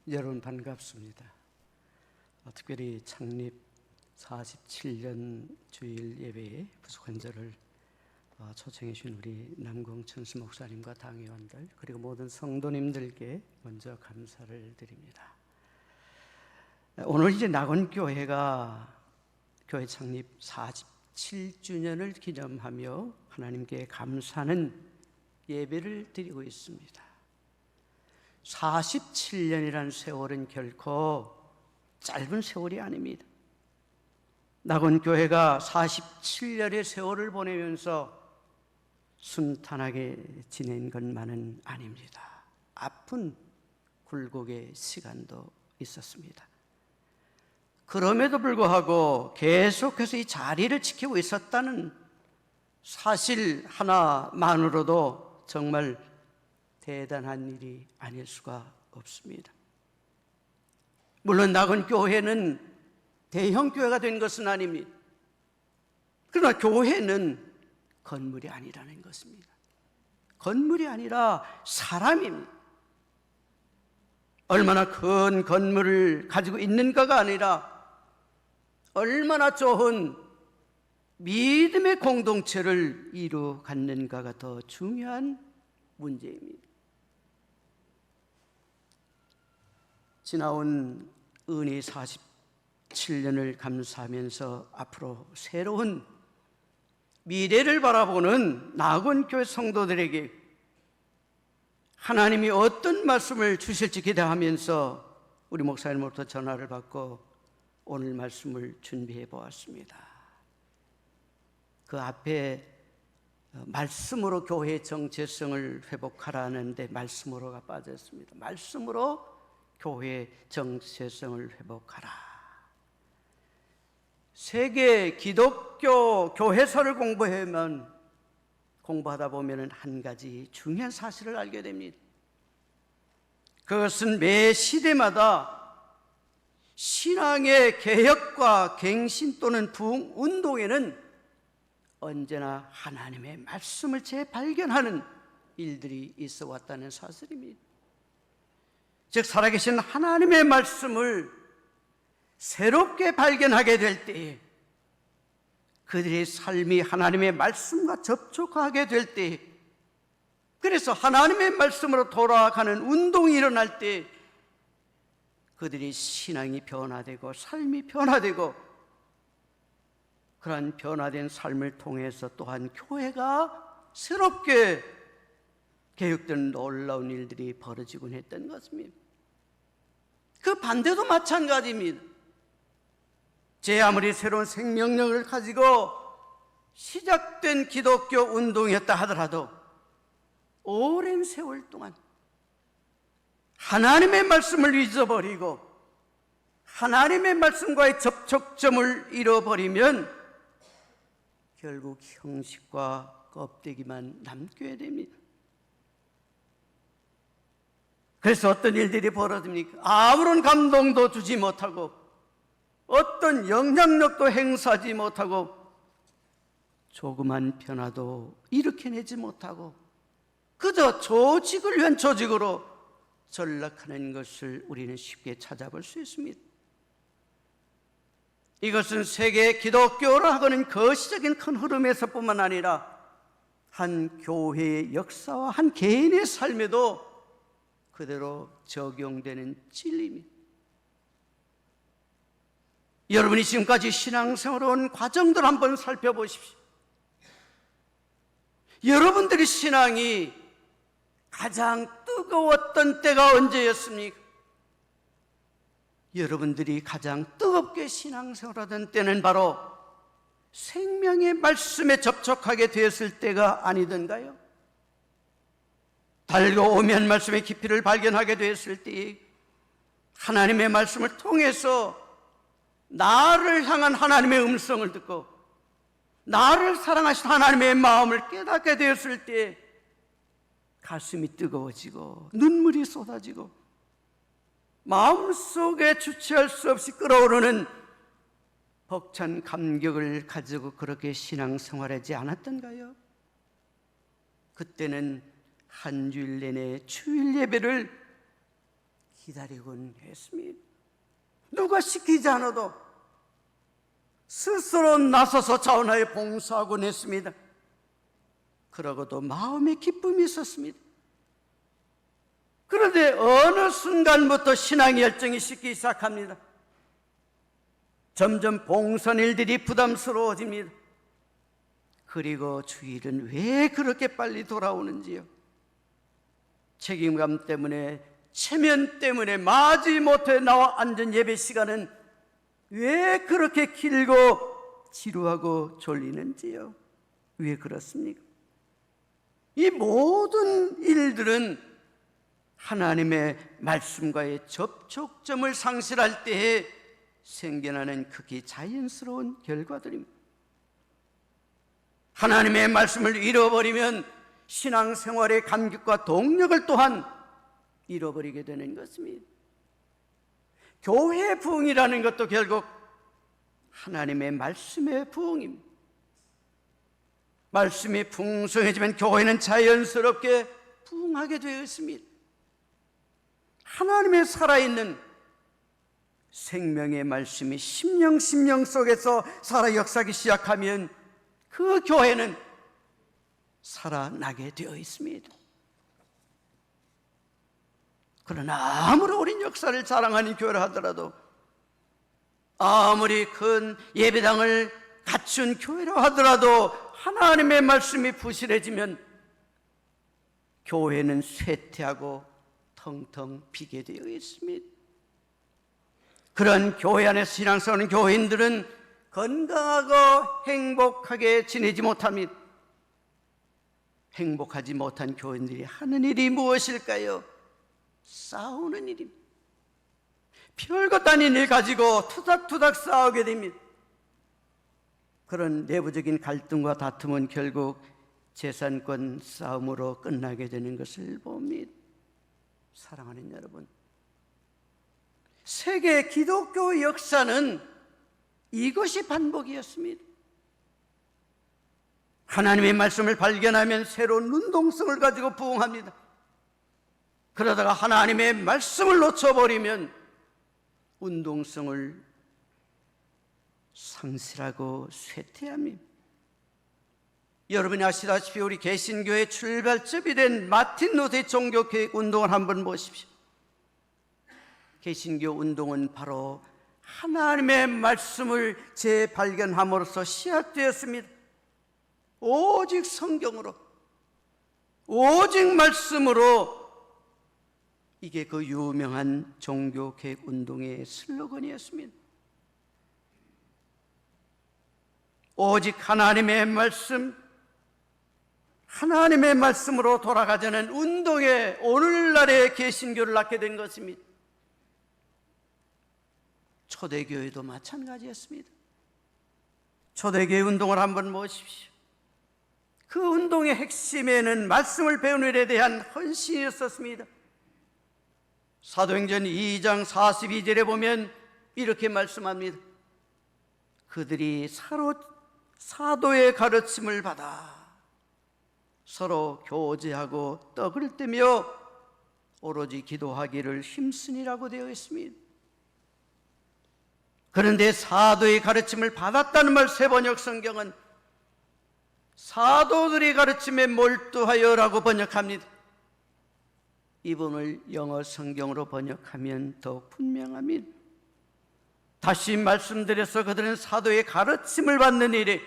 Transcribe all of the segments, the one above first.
여러분 반갑습니다. 특별히 창립 47년 주일 예배에 부족한 저를 초청해 주신 우리 남궁천수 목사님과 당회원들 그리고 모든 성도님들께 먼저 감사를 드립니다. 오늘 이제 낙원교회가 교회 창립 47주년을 기념하며 하나님께 감사하는 예배를 드리고 있습니다. 47년이라는 세월은 결코 짧은 세월이 아닙니다. 낙원교회가 47년의 세월을 보내면서 순탄하게 지낸 것만은 아닙니다. 아픈 굴곡의 시간도 있었습니다. 그럼에도 불구하고 계속해서 이 자리를 지키고 있었다는 사실 하나만으로도 정말 대단한 일이 아닐 수가 없습니다. 물론 낙원교회는 대형 교회가 된 것은 아닙니다. 그러나 교회는 건물이 아니라는 것입니다. 건물이 아니라 사람입니다. 얼마나 큰 건물을 가지고 있는가가 아니라 얼마나 좋은 믿음의 공동체를 이루 갖는가가 더 중요한 문제입니다. 지나온 은혜 47년을 감사하면서 앞으로 새로운 미래를 바라보는 낙원교회 성도들에게 하나님이 어떤 말씀을 주실지 기대하면서 우리 목사님으로부터 전화를 받고 오늘 말씀을 준비해 보았습니다. 그 앞에 말씀으로 교회의 정체성을 회복하라는데 말씀으로가 빠졌습니다. 말씀으로 교회의 정체성을 회복하라. 세계 기독교 교회사를 공부하다 보면 한 가지 중요한 사실을 알게 됩니다. 그것은 매 시대마다 신앙의 개혁과 갱신 또는 부흥 운동에는 언제나 하나님의 말씀을 재발견하는 일들이 있어 왔다는 사실입니다. 즉 살아계신 하나님의 말씀을 새롭게 발견하게 될 때에 그들의 삶이 하나님의 말씀과 접촉하게 될 때에 그래서 하나님의 말씀으로 돌아가는 운동이 일어날 때 그들의 신앙이 변화되고 삶이 변화되고 그러한 변화된 삶을 통해서 또한 교회가 새롭게 개혁된 놀라운 일들이 벌어지곤 했던 것입니다. 그 반대도 마찬가지입니다. 제 아무리 새로운 생명력을 가지고 시작된 기독교 운동이었다 하더라도 오랜 세월 동안 하나님의 말씀을 잊어버리고 하나님의 말씀과의 접촉점을 잃어버리면 결국 형식과 껍데기만 남게 됩니다. 그래서 어떤 일들이 벌어집니까? 아무런 감동도 주지 못하고 어떤 영향력도 행사하지 못하고 조그만 변화도 일으켜내지 못하고 그저 조직을 위한 조직으로 전락하는 것을 우리는 쉽게 찾아볼 수 있습니다. 이것은 세계 기독교라고는 거시적인 큰 흐름에서뿐만 아니라 한 교회의 역사와 한 개인의 삶에도 그대로 적용되는 진리입니다. 여러분이 지금까지 신앙생활을 온 과정들 한번 살펴보십시오. 여러분들의 신앙이 가장 뜨거웠던 때가 언제였습니까? 여러분들이 가장 뜨겁게 신앙생활하던 때는 바로 생명의 말씀에 접촉하게 되었을 때가 아니던가요? 달고 오묘한 말씀의 깊이를 발견하게 되었을 때 하나님의 말씀을 통해서 나를 향한 하나님의 음성을 듣고 나를 사랑하신 하나님의 마음을 깨닫게 되었을 때 가슴이 뜨거워지고 눈물이 쏟아지고 마음속에 주체할 수 없이 끓어오르는 벅찬 감격을 가지고 그렇게 신앙생활하지 않았던가요? 그때는 한 주일 내내 주일 예배를 기다리곤 했습니다. 누가 시키지 않아도 스스로 나서서 자원하여 봉사하곤 했습니다. 그러고도 마음에 기쁨이 있었습니다. 그런데 어느 순간부터 신앙의 열정이 식기 시작합니다. 점점 봉사한 일들이 부담스러워집니다. 그리고 주일은 왜 그렇게 빨리 돌아오는지요? 책임감 때문에, 체면 때문에 마지못해 나와 앉은 예배 시간은 왜 그렇게 길고 지루하고 졸리는지요? 왜 그렇습니까? 이 모든 일들은 하나님의 말씀과의 접촉점을 상실할 때에 생겨나는 극히 자연스러운 결과들입니다. 하나님의 말씀을 잃어버리면 신앙생활의 감격과 동력을 또한 잃어버리게 되는 것입니다. 교회 부흥이라는 것도 결국 하나님의 말씀의 부흥입니다. 말씀이 풍성해지면 교회는 자연스럽게 부흥하게 되어 있습니다. 하나님의 살아있는 생명의 말씀이 심령 속에서 살아 역사하기 시작하면 그 교회는 살아나게 되어 있습니다. 그러나 아무리 오랜 역사를 자랑하는 교회를 하더라도, 아무리 큰 예배당을 갖춘 교회라 하더라도 하나님의 말씀이 부실해지면 교회는 쇠퇴하고 텅텅 비게 되어 있습니다. 그런 교회 안에서 신앙생활하는 교인들은 건강하고 행복하게 지내지 못합니다. 행복하지 못한 교인들이 하는 일이 무엇일까요? 싸우는 일입니다. 별것 아닌 일 가지고 투닥투닥 싸우게 됩니다. 그런 내부적인 갈등과 다툼은 결국 재산권 싸움으로 끝나게 되는 것을 봅니다. 사랑하는 여러분, 세계 기독교 역사는 이것이 반복이었습니다. 하나님의 말씀을 발견하면 새로운 운동성을 가지고 부흥합니다. 그러다가 하나님의 말씀을 놓쳐버리면 운동성을 상실하고 쇠퇴합니다. 여러분이 아시다시피 우리 개신교의 출발점이 된 마틴 루터의 종교개혁 운동을 한번 보십시오. 개신교 운동은 바로 하나님의 말씀을 재발견함으로써 시작되었습니다. 오직 성경으로, 오직 말씀으로. 이게 그 유명한 종교개혁 운동의 슬로건이었습니다. 오직 하나님의 말씀, 하나님의 말씀으로 돌아가자는 운동에 오늘날의 개신교를 낳게 된 것입니다. 초대교회도 마찬가지였습니다. 초대교회 운동을 한번 보십시오. 그 운동의 핵심에는 말씀을 배우는 일에 대한 헌신이 있었습니다. 사도행전 2장 42절에 보면 이렇게 말씀합니다. 그들이 사도의 가르침을 받아 서로 교제하고 떡을 떼며 오로지 기도하기를 힘쓰니라고 되어 있습니다. 그런데 사도의 가르침을 받았다는 말 세번역 성경은 사도들의 가르침에 몰두하여라고 번역합니다. 이 부분을 영어 성경으로 번역하면 더욱 분명합니다. 다시 말씀드려서 그들은 사도의 가르침을 받는 일에,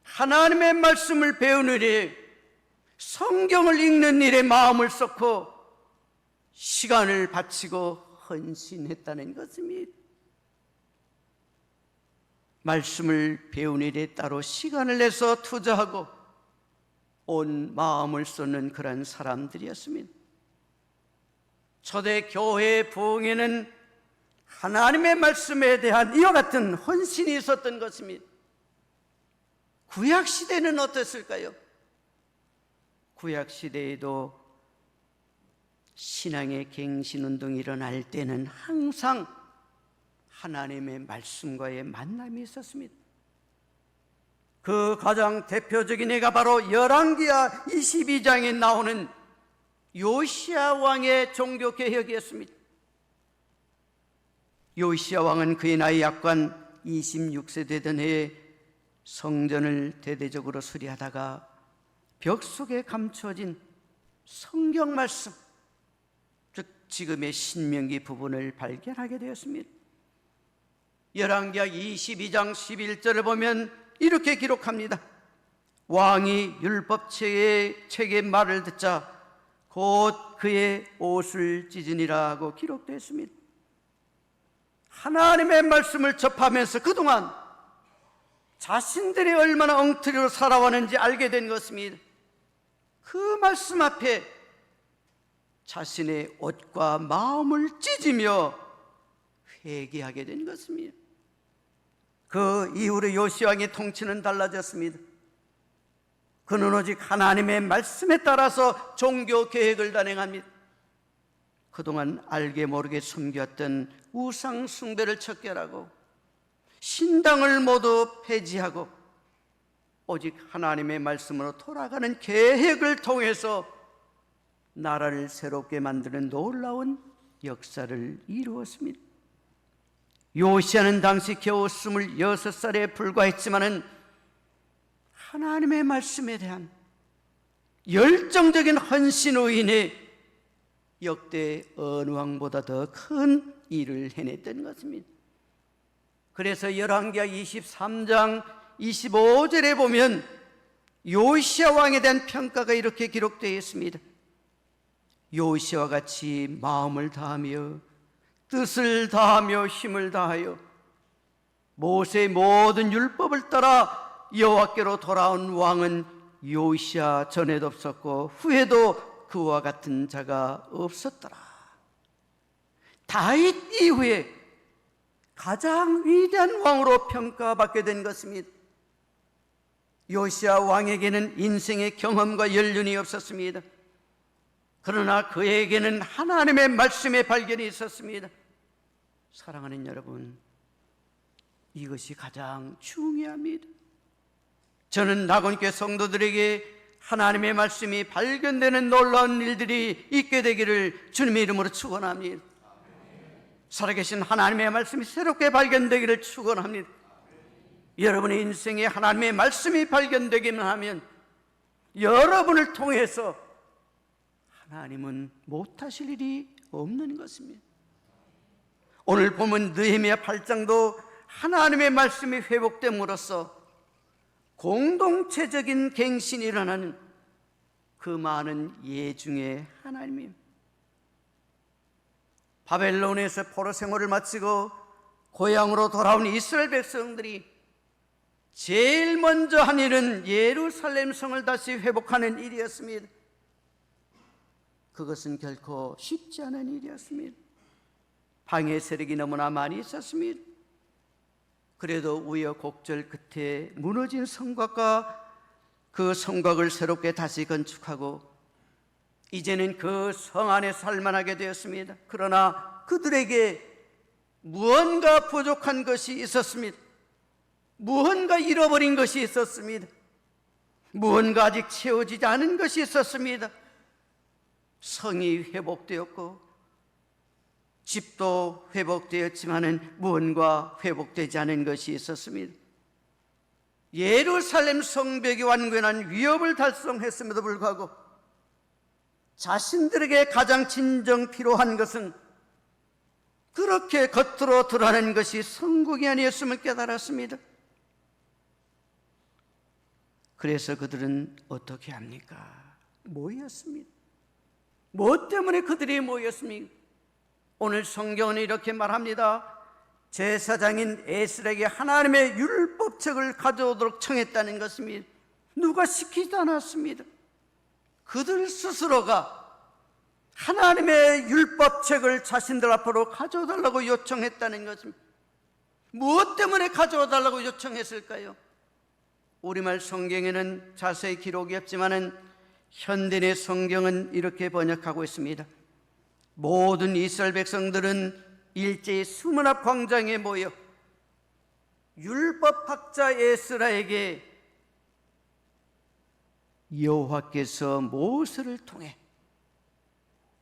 하나님의 말씀을 배우는 일에, 성경을 읽는 일에 마음을 쏟고 시간을 바치고 헌신했다는 것입니다. 말씀을 배우는 일에 따로 시간을 내서 투자하고 온 마음을 쏟는 그런 사람들이었습니다. 초대 교회의 부흥에는 하나님의 말씀에 대한 이와 같은 헌신이 있었던 것입니다. 구약시대는 어땠을까요? 구약시대에도 신앙의 갱신운동이 일어날 때는 항상 하나님의 말씀과의 만남이 있었습니다. 그 가장 대표적인 예가 바로 열왕기하 22장에 나오는 요시야 왕의 종교 개혁이었습니다. 요시야 왕은 그의 나이 약관 26세 되던 해에 성전을 대대적으로 수리하다가 벽 속에 감춰진 성경 말씀, 즉 지금의 신명기 부분을 발견하게 되었습니다. 열왕기하 22장 11절을 보면 이렇게 기록합니다. 왕이 율법책의 말을 듣자 곧 그의 옷을 찢으니라 하고 기록되어 있습니다. 하나님의 말씀을 접하면서 그동안 자신들이 얼마나 엉터리로 살아왔는지 알게 된 것입니다. 그 말씀 앞에 자신의 옷과 마음을 찢으며 회개하게 된 것입니다. 그 이후로 요시야 왕의 통치는 달라졌습니다. 그는 오직 하나님의 말씀에 따라서 종교 계획을 단행합니다. 그동안 알게 모르게 숨겼던 우상 숭배를 척결하고 신당을 모두 폐지하고 오직 하나님의 말씀으로 돌아가는 계획을 통해서 나라를 새롭게 만드는 놀라운 역사를 이루었습니다. 요시야는 당시 겨우 26살에 불과했지만은 하나님의 말씀에 대한 열정적인 헌신으로 인해 역대 어느 왕보다 더 큰 일을 해냈던 것입니다. 그래서 열왕기하 23장 25절에 보면 요시야 왕에 대한 평가가 이렇게 기록되어 있습니다. 요시야와 같이 마음을 다하며 뜻을 다하며 힘을 다하여 모세의 모든 율법을 따라 여호와께로 돌아온 왕은 요시야 전에도 없었고 후에도 그와 같은 자가 없었더라. 다윗 이후에 가장 위대한 왕으로 평가받게 된 것입니다. 요시야 왕에게는 인생의 경험과 연륜이 없었습니다. 그러나 그에게는 하나님의 말씀의 발견이 있었습니다. 사랑하는 여러분, 이것이 가장 중요합니다. 저는 낙원교회 성도들에게 하나님의 말씀이 발견되는 놀라운 일들이 있게 되기를 주님의 이름으로 축원합니다. 살아계신 하나님의 말씀이 새롭게 발견되기를 축원합니다. 여러분의 인생에 하나님의 말씀이 발견되기만 하면 여러분을 통해서 하나님은 못하실 일이 없는 것입니다. 오늘 보면 느헤미야 8장도 하나님의 말씀이 회복됨으로써 공동체적인 갱신이 일어나는 그 많은 예 중에 하나님입니다. 바벨론에서 포로 생활을 마치고 고향으로 돌아온 이스라엘 백성들이 제일 먼저 한 일은 예루살렘 성을 다시 회복하는 일이었습니다. 그것은 결코 쉽지 않은 일이었습니다. 방해 세력이 너무나 많이 있었습니다. 그래도 우여곡절 끝에 무너진 성곽과 그 성곽을 새롭게 다시 건축하고 이제는 그 성 안에 살만하게 되었습니다. 그러나 그들에게 무언가 부족한 것이 있었습니다. 무언가 잃어버린 것이 있었습니다. 무언가 아직 채워지지 않은 것이 있었습니다. 성이 회복되었고 집도 회복되었지만은 무언가 회복되지 않은 것이 있었습니다. 예루살렘 성벽이 완전한 위협을 달성했음에도 불구하고 자신들에게 가장 진정 필요한 것은 그렇게 겉으로 드러나는 것이 성국이 아니었음을 깨달았습니다. 그래서 그들은 어떻게 합니까? 모였습니다. 무엇 때문에 그들이 모였습니까? 오늘 성경은 이렇게 말합니다. 제사장인 에스라에게 하나님의 율법책을 가져오도록 청했다는 것입니다. 누가 시키지 않았습니다. 그들 스스로가 하나님의 율법책을 자신들 앞으로 가져달라고 요청했다는 것입니다. 무엇 때문에 가져달라고 요청했을까요? 우리말 성경에는 자세히 기록이 없지만은 현대의 성경은 이렇게 번역하고 있습니다. 모든 이스라엘 백성들은 일제히 수문 앞 광장에 모여 율법학자 에스라에게 여호와께서 모세를 통해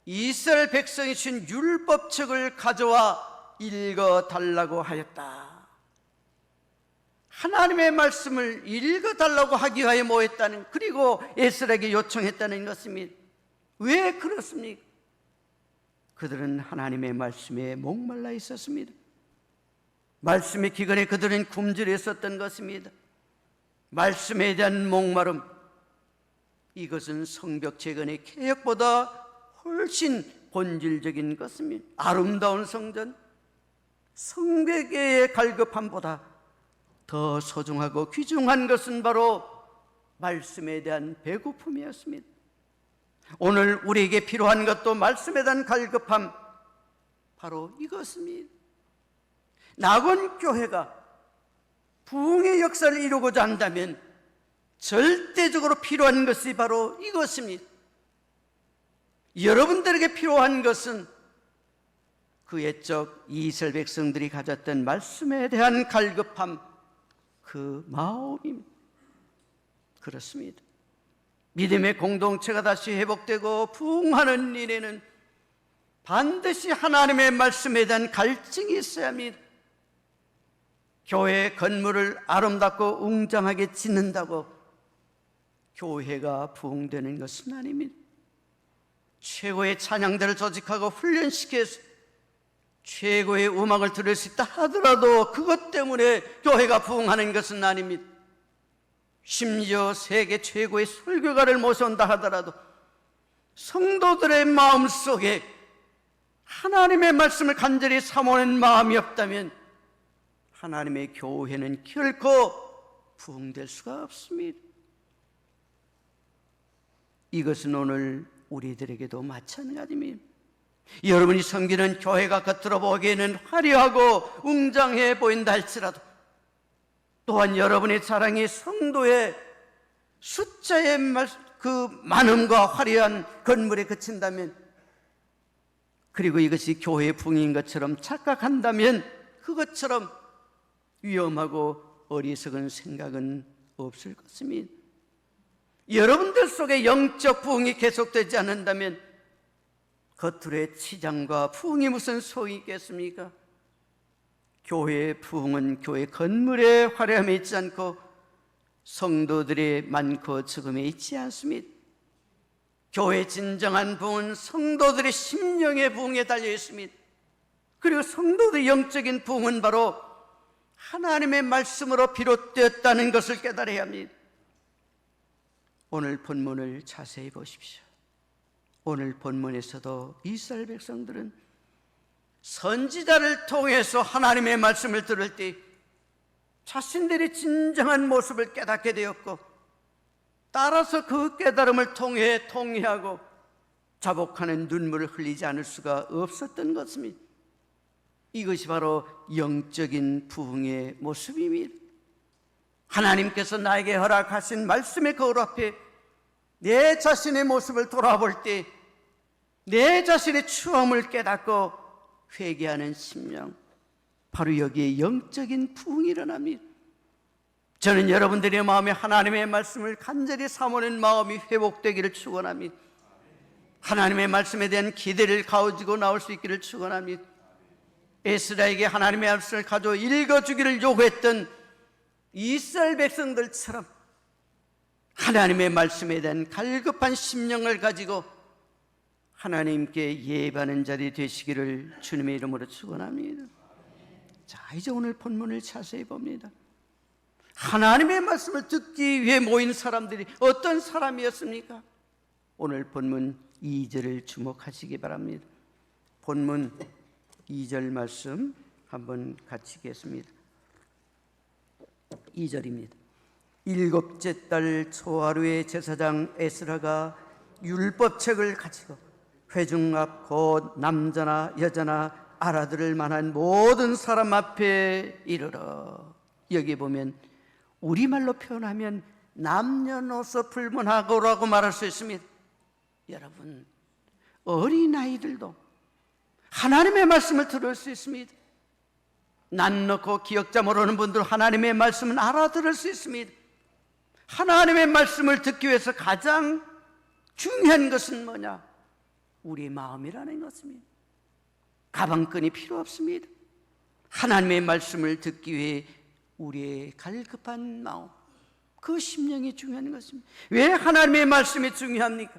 이스라엘 백성이 준 율법책을 가져와 읽어달라고 하였다. 하나님의 말씀을 읽어달라고 하기 위하여 모였다는, 그리고 에스라에게 요청했다는 것입니다. 왜 그렇습니까? 그들은 하나님의 말씀에 목말라 있었습니다. 말씀의 기근에 그들은 굶주려 있었던 것입니다. 말씀에 대한 목마름, 이것은 성벽 재건의 개혁보다 훨씬 본질적인 것입니다. 아름다운 성전, 성벽의 갈급함보다 더 소중하고 귀중한 것은 바로 말씀에 대한 배고픔이었습니다. 오늘 우리에게 필요한 것도 말씀에 대한 갈급함, 바로 이것입니다. 낙원 교회가 부흥의 역사를 이루고자 한다면 절대적으로 필요한 것이 바로 이것입니다. 여러분들에게 필요한 것은 그 옛적 이스라엘 백성들이 가졌던 말씀에 대한 갈급함, 그 마음입니다. 그렇습니다. 믿음의 공동체가 다시 회복되고 부흥하는 일에는 반드시 하나님의 말씀에 대한 갈증이 있어야 합니다. 교회 건물을 아름답고 웅장하게 짓는다고 교회가 부흥되는 것은 아닙니다. 최고의 찬양대를 조직하고 훈련시켜서 최고의 음악을 들을 수 있다 하더라도 그것 때문에 교회가 부흥하는 것은 아닙니다. 심지어 세계 최고의 설교가를 모셔온다 하더라도 성도들의 마음속에 하나님의 말씀을 간절히 사모하는 마음이 없다면 하나님의 교회는 결코 부흥될 수가 없습니다. 이것은 오늘 우리들에게도 마찬가지입니다. 여러분이 섬기는 교회가 겉으로 보기에는 화려하고 웅장해 보인다 할지라도, 또한 여러분의 자랑이 성도의 숫자의 그 많음과 화려한 건물에 그친다면, 그리고 이것이 교회의 부흥인 것처럼 착각한다면 그것처럼 위험하고 어리석은 생각은 없을 것입니다. 여러분들 속에 영적 부흥이 계속되지 않는다면 겉으로의 치장과 부흥이 무슨 소용이 있겠습니까? 교회의 부흥은 교회 건물의 화려함에 있지 않고 성도들의 많고 적음에 있지 않습니다. 교회의 진정한 부흥은 성도들의 심령의 부흥에 달려 있습니다. 그리고 성도들의 영적인 부흥은 바로 하나님의 말씀으로 비롯되었다는 것을 깨달아야 합니다. 오늘 본문을 자세히 보십시오. 오늘 본문에서도 이스라엘 백성들은 선지자를 통해서 하나님의 말씀을 들을 때 자신들의 진정한 모습을 깨닫게 되었고, 따라서 그 깨달음을 통해 통회하고 자복하는 눈물을 흘리지 않을 수가 없었던 것입니다. 이것이 바로 영적인 부흥의 모습입니다. 하나님께서 나에게 허락하신 말씀의 거울 앞에 내 자신의 모습을 돌아볼 때 내 자신의 추함을 깨닫고 회개하는 심령, 바로 여기에 영적인 부흥이 일어납니다. 저는 여러분들의 마음에 하나님의 말씀을 간절히 사모하는 마음이 회복되기를 축원합니다. 하나님의 말씀에 대한 기대를 가지고 나올 수 있기를 축원합니다. 에스라에게 하나님의 말씀을 가져 읽어주기를 요구했던 이스라엘 백성들처럼 하나님의 말씀에 대한 갈급한 심령을 가지고 하나님께 예배하는 자리 되시기를 주님의 이름으로 축원합니다. 자, 이제 오늘 본문을 자세히 봅니다. 하나님의 말씀을 듣기 위해 모인 사람들이 어떤 사람이었습니까? 오늘 본문 2절을 주목하시기 바랍니다. 본문 2절 말씀 한번 같이 읽겠습니다. 2절입니다. 일곱째 달 초하루에 제사장 에스라가 율법책을 가지고 회중 앞 곧 남자나 여자나 알아들을 만한 모든 사람 앞에 이르러, 여기 보면 우리말로 표현하면 남녀노소 불문하고라고 말할 수 있습니다. 여러분, 어린아이들도 하나님의 말씀을 들을 수 있습니다. 난 넣고 기억자 모르는 분들 하나님의 말씀은 알아들을 수 있습니다. 하나님의 말씀을 듣기 위해서 가장 중요한 것은 뭐냐? 우리의 마음이라는 것입니다. 가방끈이 필요 없습니다. 하나님의 말씀을 듣기 위해 우리의 갈급한 마음, 그 심령이 중요한 것입니다. 왜 하나님의 말씀이 중요합니까?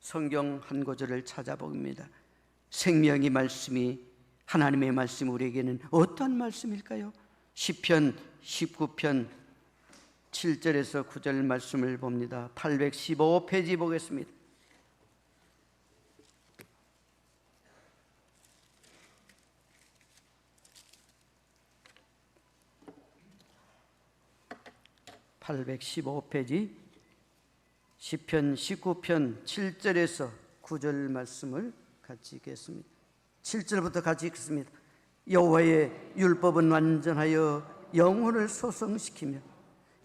성경 한 구절을 찾아봅니다. 생명의 말씀이, 하나님의 말씀이 우리에게는 어떤 말씀일까요? 시편 19편 7절에서 9절 말씀을 봅니다. 815페이지 보겠습니다. (815페이지) 시편 19편 7절에서 9절 말씀을 같이 읽겠습니다. 7절부터 같이 읽겠습니다. 여호와의 율법은 완전하여 영혼을 소성시키며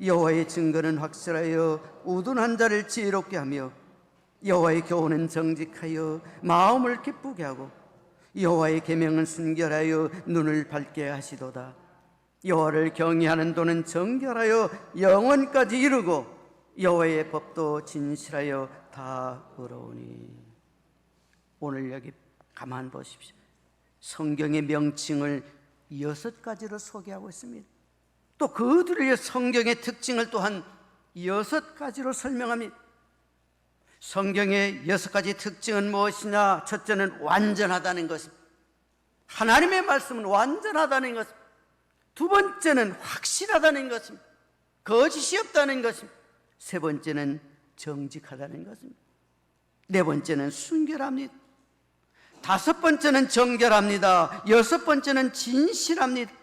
여호와의 증거는 확실하여 우둔한 자를 지혜롭게 하며 여호와의 교훈은 정직하여 마음을 기쁘게 하고 여호와의 계명은 순결하여 눈을 밝게 하시도다. 여호와를 경외하는 도는 정결하여 영원까지 이르고 여호와의 법도 진실하여 다 의로우니. 오늘 여기 가만 보십시오. 성경의 명칭을 6가지로 소개하고 있습니다. 또 그들의 성경의 특징을 또한 6가지로 설명합니다. 성경의 6가지 특징은 무엇이냐? 첫째는 완전하다는 것입니다. 하나님의 말씀은 완전하다는 것입니다. 두 번째는 확실하다는 것입니다. 거짓이 없다는 것입니다. 세 번째는 정직하다는 것입니다. 네 번째는 순결합니다. 다섯 번째는 정결합니다. 여섯 번째는 진실합니다.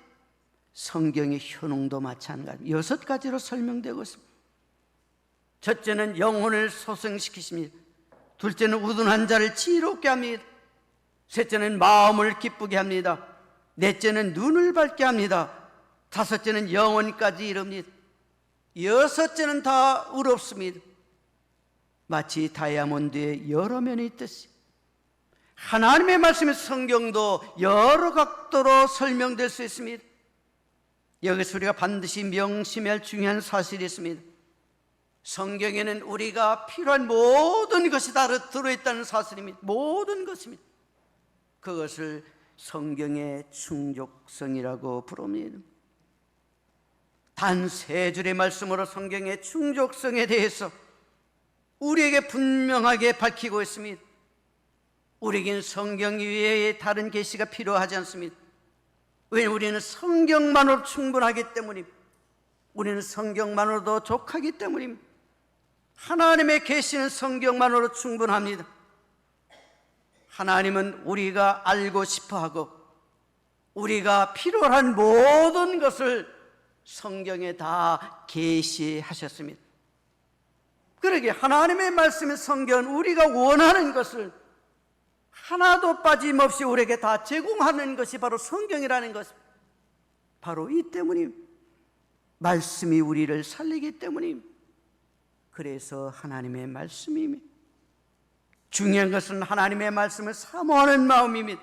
성경의 효능도 마찬가지입니다. 6가지로 설명되고 있습니다. 첫째는 영혼을 소성시키십니다. 둘째는 우둔한 자를 지혜롭게 합니다. 셋째는 마음을 기쁘게 합니다. 넷째는 눈을 밝게 합니다. 다섯째는 영혼까지 이릅니다. 여섯째는 다 의롭습니다. 마치 다이아몬드에 여러 면이 있듯이 하나님의 말씀의 성경도 여러 각도로 설명될 수 있습니다. 여기서 우리가 반드시 명심해야 할 중요한 사실이 있습니다. 성경에는 우리가 필요한 모든 것이 다 들어있다는 사실입니다. 모든 것입니다. 그것을 성경의 충족성이라고 부릅니다. 단 3줄의 말씀으로 성경의 충족성에 대해서 우리에게 분명하게 밝히고 있습니다. 우리에겐 성경 이외에 다른 계시가 필요하지 않습니다. 왜냐하면 우리는 성경만으로 충분하기 때문입니다. 우리는 성경만으로도 족하기 때문입니다. 하나님의 계시는 성경만으로 충분합니다. 하나님은 우리가 알고 싶어하고 우리가 필요한 모든 것을 성경에 다 계시하셨습니다. 그러기에 하나님의 말씀의 성경은 우리가 원하는 것을 하나도 빠짐없이 우리에게 다 제공하는 것이 바로 성경이라는 것입니다. 바로 이 때문입니다. 말씀이 우리를 살리기 때문입니다. 그래서 하나님의 말씀입니다. 중요한 것은 하나님의 말씀을 사모하는 마음입니다.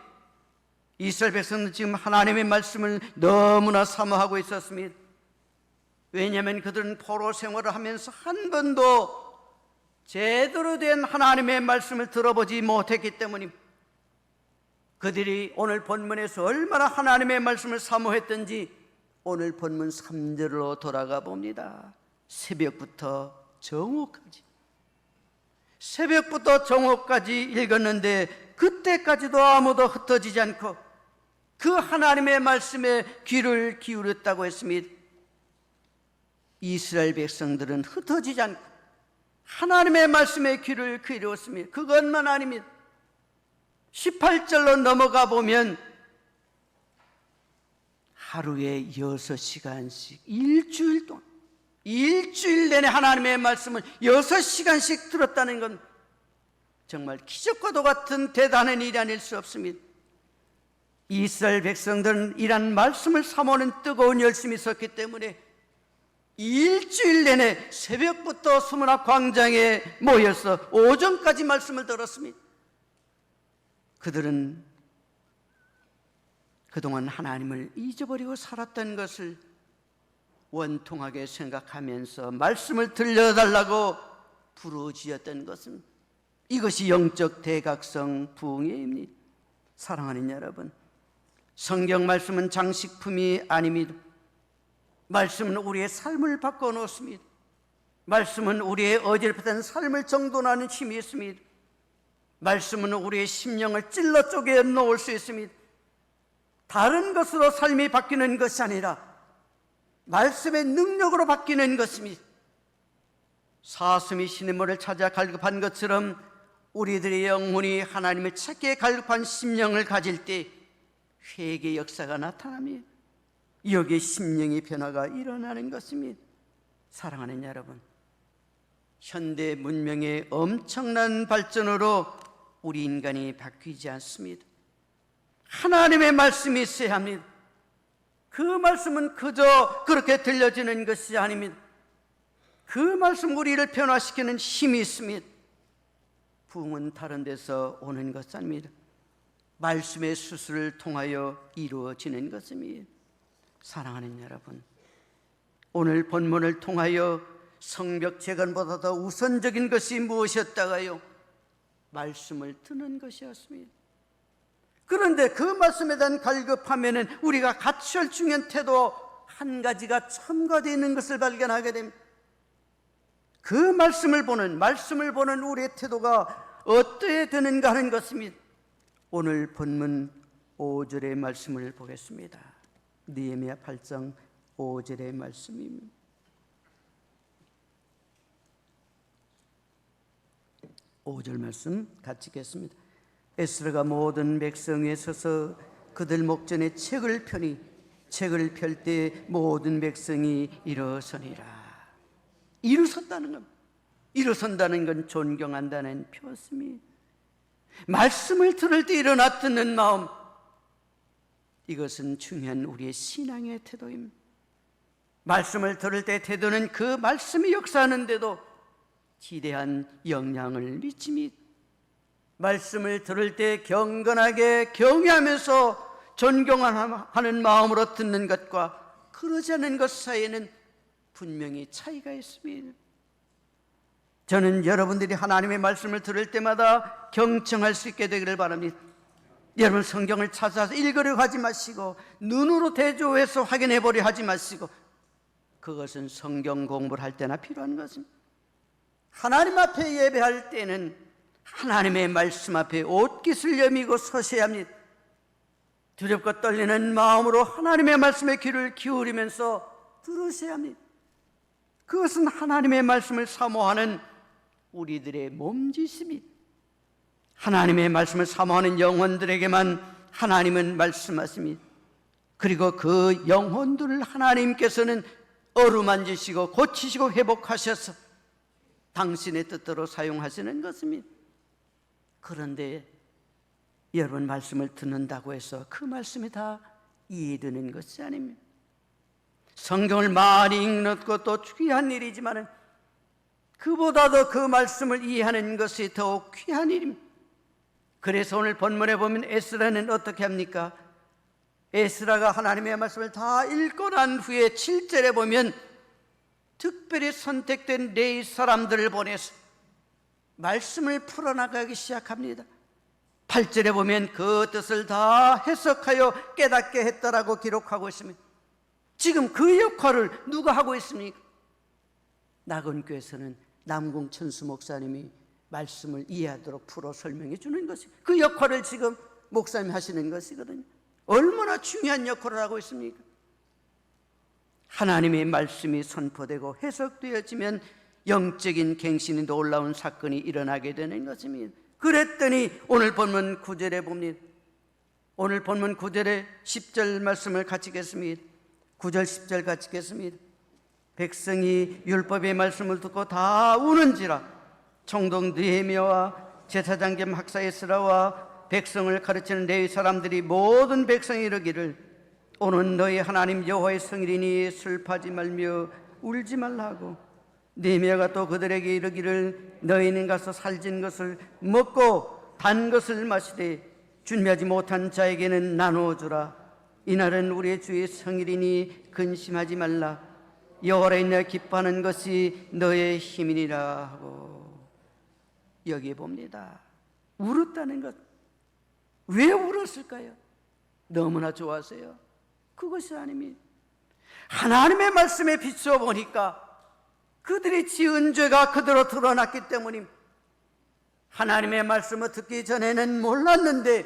이스라엘 백성은 지금 하나님의 말씀을 너무나 사모하고 있었습니다. 왜냐하면 그들은 포로 생활을 하면서 한 번도 제대로 된 하나님의 말씀을 들어보지 못했기 때문입니다. 그들이 오늘 본문에서 얼마나 하나님의 말씀을 사모했던지 오늘 본문 3절로 돌아가 봅니다. 새벽부터 정오까지 읽었는데 그때까지도 아무도 흩어지지 않고 그 하나님의 말씀에 귀를 기울였다고 했습니다. 이스라엘 백성들은 흩어지지 않고 하나님의 말씀에 귀를 기울였습니다. 그것만 아닙니다. 18절로 넘어가 보면 하루에 6시간씩 일주일 내내 하나님의 말씀을 6시간씩 들었다는 건 정말 기적과도 같은 대단한 일이 아닐 수 없습니다. 이스라엘 백성들은 이런 말씀을 사모하는 뜨거운 열심이 있었기 때문에 일주일 내내 새벽부터 수문학 광장에 모여서 오전까지 말씀을 들었습니다. 그들은 그동안 하나님을 잊어버리고 살았던 것을 원통하게 생각하면서 말씀을 들려달라고 부르짖었던 것은 이것이 영적 대각성 부흥회입니다. 사랑하는 여러분, 성경 말씀은 장식품이 아닙니다. 말씀은 우리의 삶을 바꿔놓습니다. 말씀은 우리의 어질ප했던 삶을 정돈하는 힘이 있습니다. 말씀은 우리의 심령을 찔러 쪼개 놓을 수 있습니다. 다른 것으로 삶이 바뀌는 것이 아니라 말씀의 능력으로 바뀌는 것입니다. 사슴이 시냇물을 찾아 갈급한 것처럼 우리들의 영혼이 하나님을 찾기에 갈급한 심령을 가질 때 회개의 역사가 나타납니다. 여기에 심령의 변화가 일어나는 것입니다. 사랑하는 여러분, 현대 문명의 엄청난 발전으로 우리 인간이 바뀌지 않습니다. 하나님의 말씀이 있어야 합니다. 그 말씀은 그저 그렇게 들려지는 것이 아닙니다. 그 말씀 우리를 변화시키는 힘이 있습니다. 부흥은 다른 데서 오는 것 아닙니다. 말씀의 수술을 통하여 이루어지는 것입니다. 사랑하는 여러분, 오늘 본문을 통하여 성벽 재건보다 더 우선적인 것이 무엇이었다가요? 말씀을 듣는 것이었습니다. 그런데 그 말씀에 대한 갈급함에는 우리가 갖춰야 할 중요한 태도 한 가지가 첨가되어 있는 것을 발견하게 됩니다. 그 말씀을 보는 우리의 태도가 어떠해 되는가 하는 것입니다. 오늘 본문 5절의 말씀을 보겠습니다. 느헤미야 8장 5절의 말씀입니다. 5절 말씀 같이 읽겠습니다. 에스라가 모든 백성 위에 서서 그들 목전에 책을 펴니 책을 펼 때 모든 백성이 일어서니라. 일어섰다는 것, 일어선다는 건 존경한다는 표습니다. 말씀을 들을 때 일어나 듣는 마음, 이것은 중요한 우리의 신앙의 태도입니다. 말씀을 들을 때 태도는 그 말씀이 역사하는데도 지대한 영향을 미칩니다. 말씀을 들을 때 경건하게 경외하면서 존경하는 마음으로 듣는 것과 그러지 않는 것 사이에는 분명히 차이가 있습니다. 저는 여러분들이 하나님의 말씀을 들을 때마다 경청할 수 있게 되기를 바랍니다. 여러분, 성경을 찾아서 읽으려고 하지 마시고 눈으로 대조해서 확인해 보려 하지 마시고, 그것은 성경 공부를 할 때나 필요한 것입니다. 하나님 앞에 예배할 때는 하나님의 말씀 앞에 옷깃을 여미고 서셔야 합니다. 두렵고 떨리는 마음으로 하나님의 말씀에 귀를 기울이면서 들으셔야 합니다. 그것은 하나님의 말씀을 사모하는 우리들의 몸짓입니다. 하나님의 말씀을 사모하는 영혼들에게만 하나님은 말씀하십니다. 그리고 그 영혼들을 하나님께서는 어루만지시고 고치시고 회복하셔서 당신의 뜻대로 사용하시는 것입니다. 그런데 여러분, 말씀을 듣는다고 해서 그 말씀이 다 이해되는 것이 아닙니다. 성경을 많이 읽는 것도 귀한 일이지만 그보다도 그 말씀을 이해하는 것이 더욱 귀한 일입니다. 그래서 오늘 본문에 보면 에스라는 어떻게 합니까? 에스라가 하나님의 말씀을 다 읽고 난 후에 7절에 보면 특별히 선택된 레위 사람들을 보내서 말씀을 풀어나가기 시작합니다. 8절에 보면 그 뜻을 다 해석하여 깨닫게 했다라고 기록하고 있습니다. 지금 그 역할을 누가 하고 있습니까? 낙원교회에서는 남궁 천수 목사님이 말씀을 이해하도록 풀어 설명해 주는 것이 그 역할을 지금 목사님이 하시는 것이거든요. 얼마나 중요한 역할을 하고 있습니까? 하나님의 말씀이 선포되고 해석되어지면 영적인 갱신이 놀라운 사건이 일어나게 되는 것입니다. 그랬더니 오늘 본문 9절에 봅니다. 오늘 본문 9절에 10절 말씀을 같이 읽겠습니다. 9절 10절 같이 읽겠습니다. 백성이 율법의 말씀을 듣고 다 우는지라 총독 느헤미야와 제사장 겸 학사 에스라와 백성을 가르치는 레위 사람들이 모든 백성이 이르기를 오늘 너희 하나님 여호와의 성일이니 슬퍼하지 말며 울지 말라 하고, 느헤미야가 또 그들에게 이르기를 너희는 가서 살진 것을 먹고 단 것을 마시되 준비하지 못한 자에게는 나누어 주라. 이날은 우리의 주의 성일이니 근심하지 말라. 여호와를 인하여 기뻐하는 것이 너의 힘이니라 하고. 여기 봅니다. 울었다는 것. 왜 울었을까요? 너무나 좋아서요? 그것이 아닙니다. 하나님의 말씀에 비추어 보니까 그들이 지은 죄가 그대로 드러났기 때문입니다. 하나님의 말씀을 듣기 전에는 몰랐는데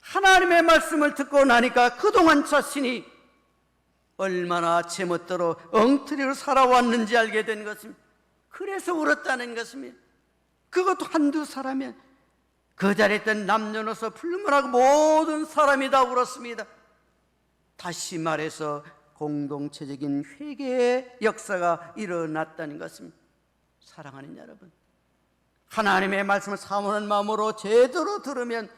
하나님의 말씀을 듣고 나니까 그동안 자신이 얼마나 제멋대로 엉터리로 살아왔는지 알게 된 것입니다. 그래서 울었다는 것입니다. 그것도 한두 사람이, 그 자리에 있던 남녀노소 불문하고 모든 사람이 다 울었습니다. 다시 말해서 공동체적인 회개의 역사가 일어났다는 것입니다. 사랑하는 여러분, 하나님의 말씀을 사모하는 마음으로 제대로 들으면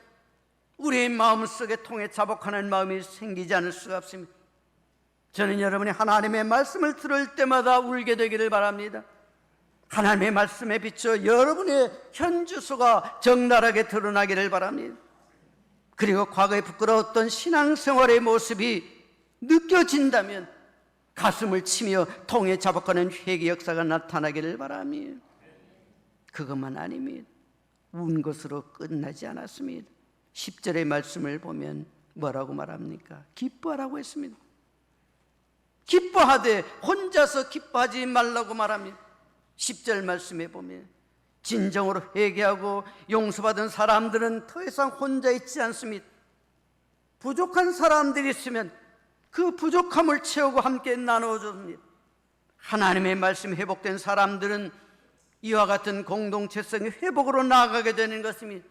우리의 마음속에 통해 자복하는 마음이 생기지 않을 수가 없습니다. 저는 여러분이 하나님의 말씀을 들을 때마다 울게 되기를 바랍니다. 하나님의 말씀에 비춰 여러분의 현주소가 적나라하게 드러나기를 바랍니다. 그리고 과거에 부끄러웠던 신앙생활의 모습이 느껴진다면 가슴을 치며 통해 자복하는 회개 역사가 나타나기를 바랍니다. 그것만 아닙니다. 운 것으로 끝나지 않았습니다. 10절의 말씀을 보면 뭐라고 말합니까? 기뻐하라고 했습니다. 기뻐하되 혼자서 기뻐하지 말라고 말합니다. 10절 말씀에 보면 진정으로 회개하고 용서받은 사람들은 더 이상 혼자 있지 않습니다. 부족한 사람들이 있으면 그 부족함을 채우고 함께 나누어줍니다. 하나님의 말씀이 회복된 사람들은 이와 같은 공동체성의 회복으로 나아가게 되는 것입니다.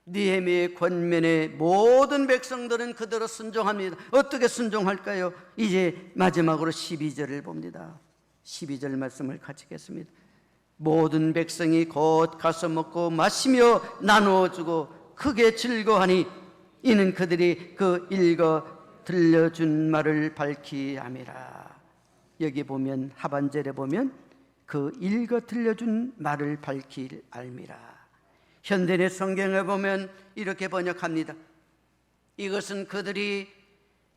느헤미야의 권면에 모든 백성들은 그대로 순종합니다. 어떻게 순종할까요? 이제 마지막으로 12절을 봅니다. 12절 말씀을 같이 읽겠습니다. 모든 백성이 곧 가서 먹고 마시며 나누어주고 크게 즐거워하니 이는 그들이 그 읽어 들려준 말을 밝히 함이라. 여기 보면 하반절에 보면 그 읽어 들려준 말을 밝히 알미라. 현대의 성경에 보면 이렇게 번역합니다. 이것은 그들이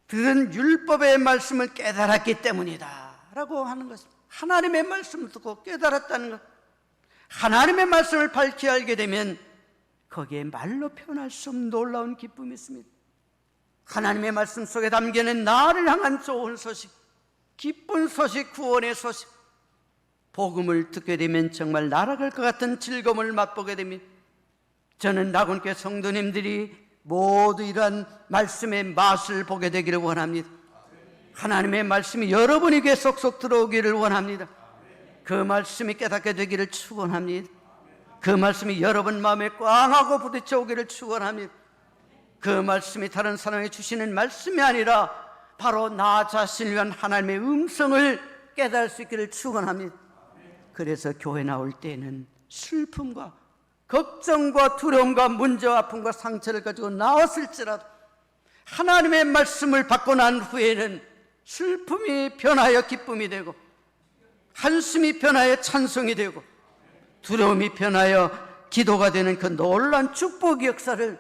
들은 율법의 말씀을 깨달았기 때문이다 라고 하는 것입니다. 하나님의 말씀을 듣고 깨달았다는 것. 하나님의 말씀을 밝히 알게 되면 거기에 말로 표현할 수 없는 놀라운 기쁨이 있습니다. 하나님의 말씀 속에 담겨있는 나를 향한 좋은 소식, 기쁜 소식, 구원의 소식, 복음을 듣게 되면 정말 날아갈 것 같은 즐거움을 맛보게 됩니다. 저는 나군교 성도님들이 모두 이러한 말씀의 맛을 보게 되기를 원합니다. 하나님의 말씀이 여러분에게 쏙쏙 들어오기를 원합니다. 그 말씀이 깨닫게 되기를 축원합니다. 그 말씀이 여러분 마음에 꽝하고 부딪혀 오기를 축원합니다. 그 말씀이 다른 사람에게 주시는 말씀이 아니라 바로 나 자신을 위한 하나님의 음성을 깨달을 수 있기를 축원합니다. 그래서 교회 나올 때에는 슬픔과 걱정과 두려움과 문제와 아픔과 상처를 가지고 나왔을지라도 하나님의 말씀을 받고 난 후에는 슬픔이 변하여 기쁨이 되고 한숨이 변하여 찬송이 되고 두려움이 변하여 기도가 되는 그 놀라운 축복의 역사를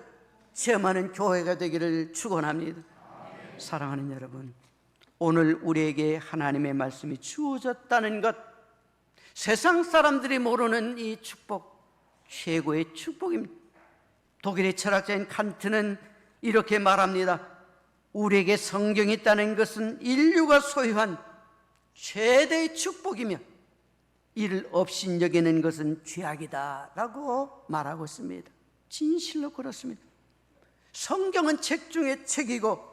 체험하는 교회가 되기를 축원합니다. 사랑하는 여러분, 오늘 우리에게 하나님의 말씀이 주어졌다는 것, 세상 사람들이 모르는 이 축복, 최고의 축복입니다. 독일의 철학자인 칸트는 이렇게 말합니다. 우리에게 성경이 있다는 것은 인류가 소유한 최대의 축복이며 이를 없인 여기는 것은 죄악이다 라고 말하고 있습니다. 진실로 그렇습니다. 성경은 책 중에 책이고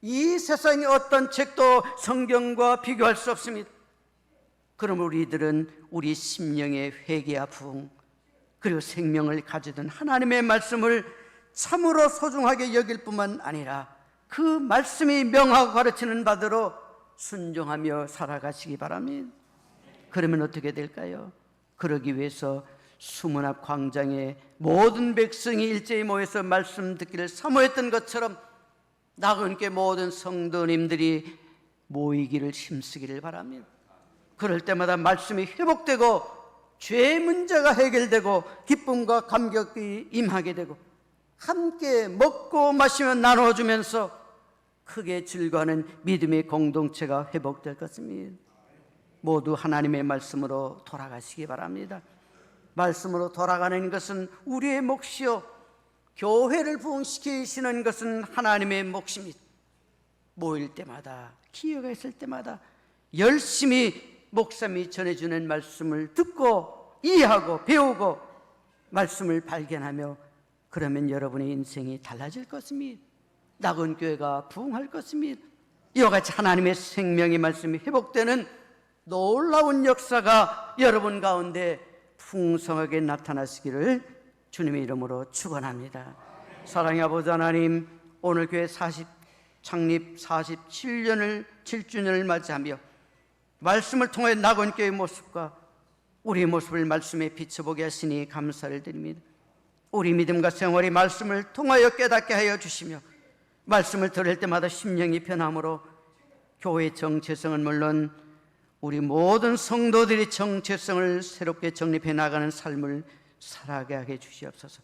이 세상의 어떤 책도 성경과 비교할 수 없습니다. 그럼 우리들은 우리 심령의 회개와 부흥 그리고 생명을 가지던 하나님의 말씀을 참으로 소중하게 여길 뿐만 아니라 그 말씀이 명하고 가르치는 바대로 순종하며 살아가시기 바랍니다. 그러면 어떻게 될까요? 그러기 위해서 수문 앞 광장에 모든 백성이 일제히 모여서 말씀 듣기를 사모했던 것처럼 나그네께 모든 성도님들이 모이기를 힘쓰기를 바랍니다. 그럴 때마다 말씀이 회복되고 죄의 문제가 해결되고 기쁨과 감격이 임하게 되고 함께 먹고 마시며 나눠주면서 크게 즐거워하는 믿음의 공동체가 회복될 것입니다. 모두 하나님의 말씀으로 돌아가시기 바랍니다. 말씀으로 돌아가는 것은 우리의 몫이요 교회를 부흥시키시는 것은 하나님의 몫입니다. 모일 때마다, 기회가 있을 때마다 열심히 목사님이 전해주는 말씀을 듣고 이해하고 배우고 말씀을 발견하며, 그러면 여러분의 인생이 달라질 것입니다. 낙원교회가 부흥할 것입니다. 이와 같이 하나님의 생명의 말씀이 회복되는 놀라운 역사가 여러분 가운데 풍성하게 나타나시기를 주님의 이름으로 축원합니다. 사랑의 아버지 하나님, 오늘 교회 창립 7주년을 맞이하며 말씀을 통해 낙원교회의 모습과 우리의 모습을 말씀에 비춰보게 하시니 감사를 드립니다. 우리 믿음과 생활이 말씀을 통하여 깨닫게 하여 주시며, 말씀을 들을 때마다 심령이 변함으로 교회의 정체성은 물론 우리 모든 성도들이 정체성을 새롭게 정립해 나가는 삶을 살아가게 하게 주시옵소서.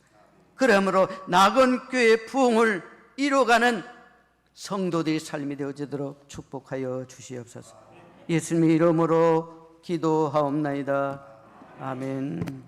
그러므로 낙원교회의 부흥을 이루어가는 성도들의 삶이 되어지도록 축복하여 주시옵소서. 예수님의 이름으로 기도하옵나이다. 아멘.